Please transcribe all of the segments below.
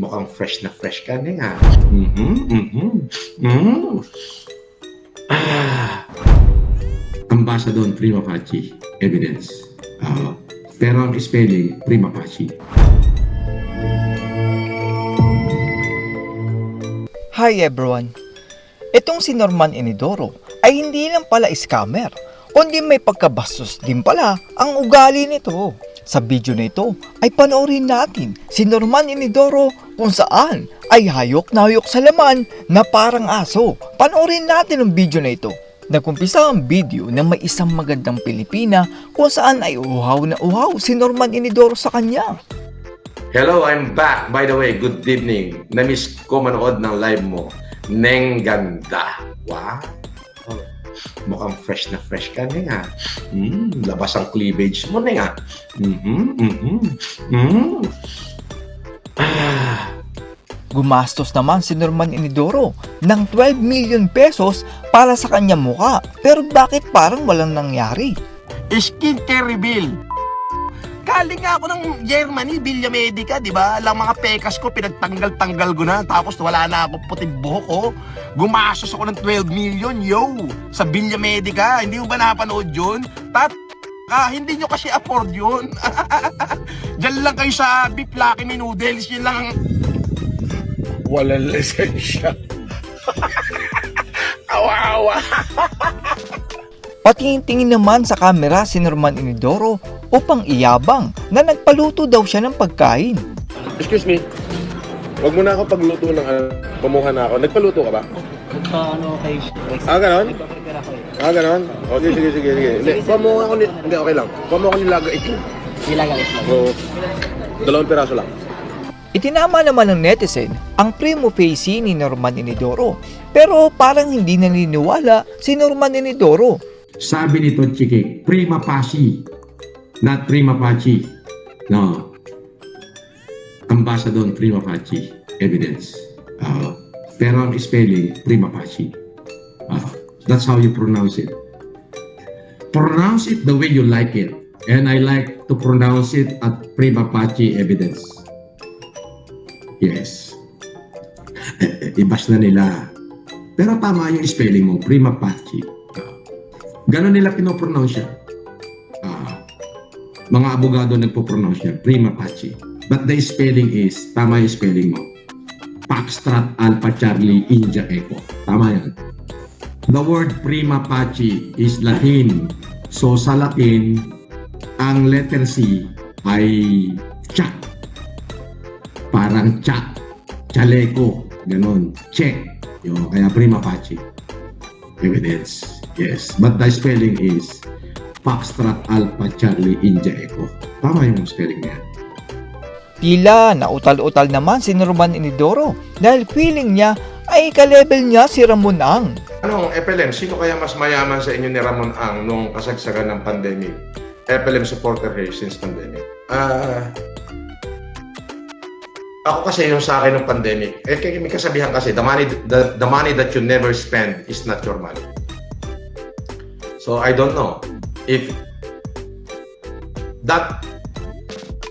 Mukhang fresh ka na nga. Ambassador prima facie evidence. Pero ang spelling prima facie. Hi everyone! Itong si Norman Inidoro ay hindi lang pala scammer, kundi may pagkabastos din pala ang ugali nito. Sa video na ito ay panoorin natin si Norman Inidoro kung saan ay hayok na hayok sa laman na parang aso. Panoorin natin ang video na ito. Nagkumpisa ang video na may isang magandang Pilipina kung saan ay uhaw na uhaw si Norman Inidoro sa kanya. Hello, I'm back. By the way, good evening. Na-miss ko manood ng live mo. Neng ganda. Wow. Mukhang fresh ka na nga. Labas ang cleavage mo na nga. Gumastos naman si Norman Inidoro ng 12 million pesos para sa kanyang muka. Pero bakit parang walang nangyari? Skincare reveal. Galing nga ako ng Germany, Villa Medica, di ba? Lang mga pekas ko, pinagtanggal-tanggal ko na. Tapos wala na ako puting buhok ko. Gumastos ako ng 12 million, yo! Sa Villa Medica. Hindi mo ba napanood yun? Hindi nyo kasi afford yun. Diyan lang kayo sa beef Lucky Me Noodles. Yun lang ang... Walang lisensya. Awa-awa. Patingin-tingin naman sa kamera si Norman Inidoro upang iyabang na nagpaluto daw siya ng pagkain. Excuse me, wag mo na ako pagluto ng pamuha na ako. Nagpaluto ka ba? Kay Ganon? Nagpa-prepare ako eh. Ganon? Okay, sige. Hindi, pamuha ako hindi, okay lang. Pamuha ako nilaga ito. Nilagalis lang. So, 2 piraso lang. Itinama naman ng netizen ang primo facie ni Norman Inidoro, pero parang hindi naniniwala si Norman Inidoro. Sabi nito, Chiki, prima facie. Not prima facie. No. Ambassador prima facie evidence. Pero ang spelling, prima facie. That's how you pronounce it. Pronounce it the way you like it. And I like to pronounce it at prima facie evidence. Yes. Ibas na nila. Pero tama yung spelling mo, prima facie. Ganon nila pinopronounce siya. Mga abogado nagpo-pronounce siya, prima facie. But the spelling is, tama yung spelling mo. Foxtrot Alpha Charlie India Echo. Tama yan. The word prima facie is Latin. So sa Latin, ang letter C ay cha. Parang cha. Chaleco. Ganon. Check. Kaya prima facie. Evidence. Yes. But the spelling is Foxtrot Alpha Charlie India Echo. Tama yung spelling niya. Tila nautal-utal naman si Norman Inidoro dahil feeling niya ay ka-level niya si Ramon Ang. Anong FLM? Sino kaya mas mayaman sa inyo ni Ramon Ang nung kasagsagan ng pandemic? FLM supporter here since pandemic. Ako kasi yung sa akin ng pandemic, may kasabihan kasi, the money that you never spend is not your money. So I don't know if that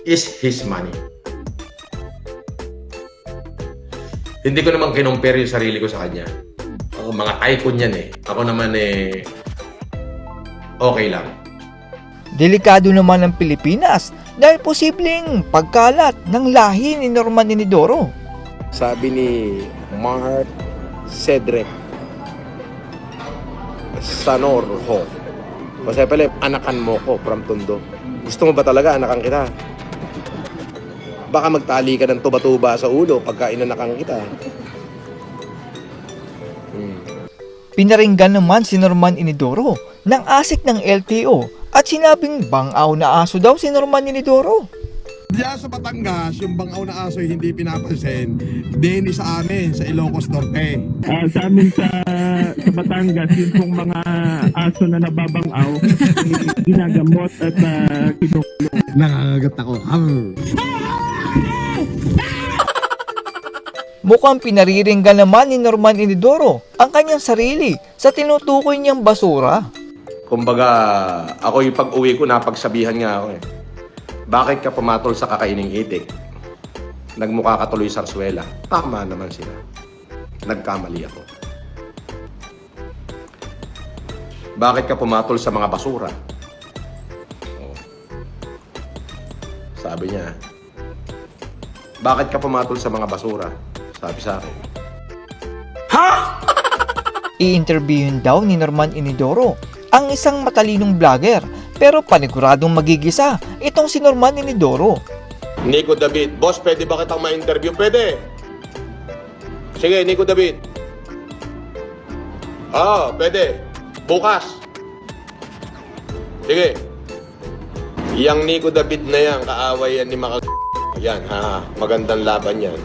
is his money. Hindi ko naman kinumpare yung sarili ko sa kanya. Mga tycoon yan eh. Ako naman okay lang. Delikado naman ang Pilipinas dahil posibleng pagkalat ng lahi ni Norman Inidoro. Sabi ni Mark Cedric Sanorho, kasi pala, anakan mo ko from Tondo. Gusto mo ba talaga anakan kita? Baka magtali ka ng tuba-tuba sa ulo pagka inanakan kita. Pinaringgan naman si Norman Inidoro ng asik ng LTO at sinabing bangaw na aso daw si Norman Inidoro. Diyan sa Batangas, yung bangaw na aso hindi pinapansin. Din sa amin, sa Ilocos Norte. Sa amin sa Batangas, yung pong mga aso na nababangaw, ginagamot at kinukulong. Nakakagat ako. Mukhang pinariringgan naman ni Norman Inidoro ang kanyang sarili sa tinutukoy niyang basura. Kumbaga, ako yung pag-uwi ko, napagsabihan nga ako eh. Bakit ka pumatol sa kakaining itik? nagmukha ka tuloy Sarsuela. Tama naman sila. Nagkamali ako. Bakit ka pumatol sa mga basura? Oh. Sabi niya, bakit ka pumatol sa mga basura? Sabi sa akin. I-interviewin daw ni Norman Inidoro ang isang matalinong vlogger pero paniguradong magigisa itong si Norman Inidoro. Nico David, boss, pwede ba kitang ma-interview? Pwede. Sige, Nico David. Pwede. Bukas. Sige. Yang Nico David na yan, kaaway yan ni Yan, magandang laban yan.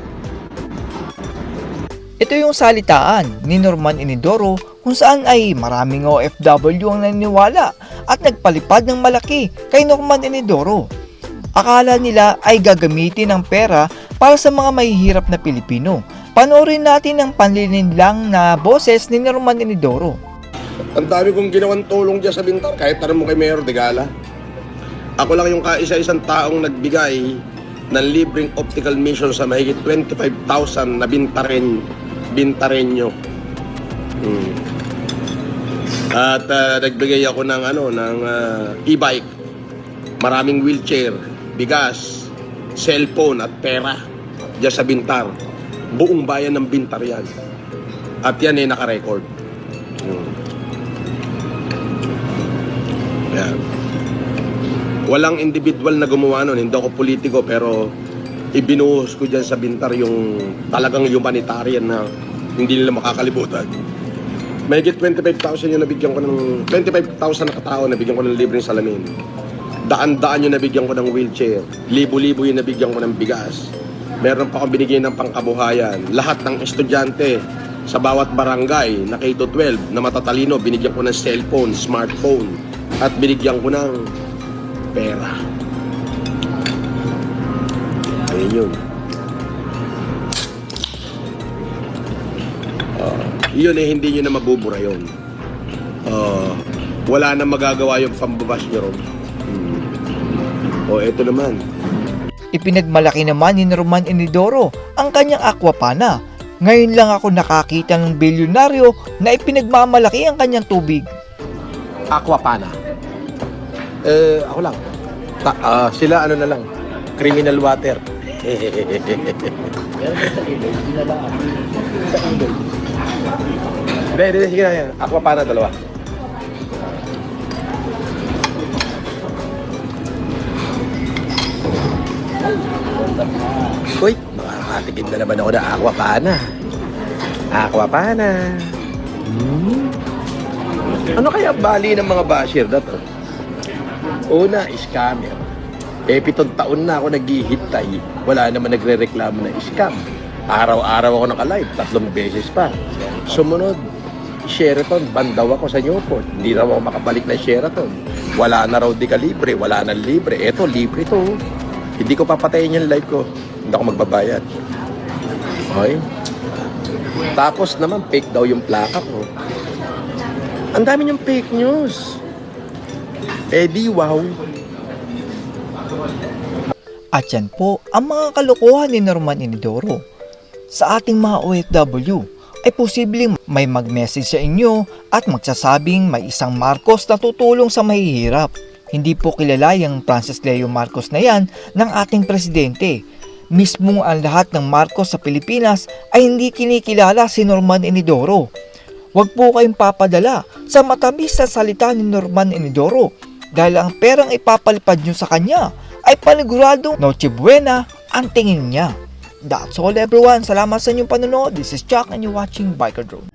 Ito yung salitaan ni Norman Inidoro kung saan ay maraming OFW ang naniniwala at nagpalipad ng malaki kay Norman Inidoro. Akala nila ay gagamitin ang pera para sa mga mahihirap na Pilipino. Panoorin natin ang panlilinlang na boses ni Norman Inidoro. Ang dami kong ginawang tulong dyan sa Bintar, kahit tanong mo kay Mayor de Gala. Ako lang yung kaisa-isang taong nagbigay ng libreng optical mission sa mahigit 25,000 na Bintareño. At nagbigay ako ng e-bike, maraming wheelchair, bigas, cellphone at pera diyan sa Bintar. Buong bayan ng Bintar yan. At yan ay naka-record. Yan. Walang individual na gumawa nun. Hindi ako politiko, pero ibinuhos ko dyan sa Bintar yung talagang humanitarian na hindi nila makakalimutan. Mahigit 25,000 yung nabigyan ko ng 25,000 na katao nabigyan ko ng libreng salamin. Daan-daan yung nabigyan ko ng wheelchair. Libo-libo yung nabigyan ko ng bigas. Meron pa akong binigay ng pangkabuhayan. Lahat ng estudyante sa bawat barangay na K-12 na matatalino, binigyan ko ng cellphone, smartphone, at binigyan ko ng pera. Ayun yun. Yun hindi nyo na mabubura yun. Wala na magagawa yung pambabash nyo ron. Eto naman. Ipinagmalaki naman ni Norman Inidoro ang kanyang Aquapana. Ngayon lang ako nakakita ng bilyonaryo na ipinagmamalaki ang kanyang tubig. Aquapana. Ako lang. Sila na lang. Criminal water. Hindi, sige na yan. Aquapana, dalawa. Uy, makakatikim na naman ako na Aquapana. Aquapana. Ano kaya bali ng mga basher na to? Una, scammer. 7 taon na ako naghihintay. Wala naman nagre-reklamo na scam. Araw-araw ako naka-live, 3 beses pa. Sumunod, Sheraton, bandaw ako sa Newport. Hindi raw ako makabalik na Sheraton. Wala na raw di ka libre, wala na libre. Eto, libre to. Hindi ko papatayin yung live ko. Hindi ako magbabayad. Okay? Tapos naman, fake daw yung plaka ko. Ang dami yung fake news. Di wow. At yan po ang mga kalokohan ni Norman Inidoro. Sa ating mga OFW ay posibleng may mag-message sa inyo at magsasabing may isang Marcos na tutulong sa mahihirap. Hindi po kilala yung Francis Leo Marcos na yan ng ating presidente. Mismong ang lahat ng Marcos sa Pilipinas ay hindi kinikilala si Norman Inidoro. Huwag po kayong papadala sa matamis na salita ni Norman Inidoro dahil ang perang ipapalipad nyo sa kanya ay paniguradong Noche Buena ang tingin niya. That's all everyone. Salamat sa inyong panonood. This is Chuck and you're watching Biker Drone.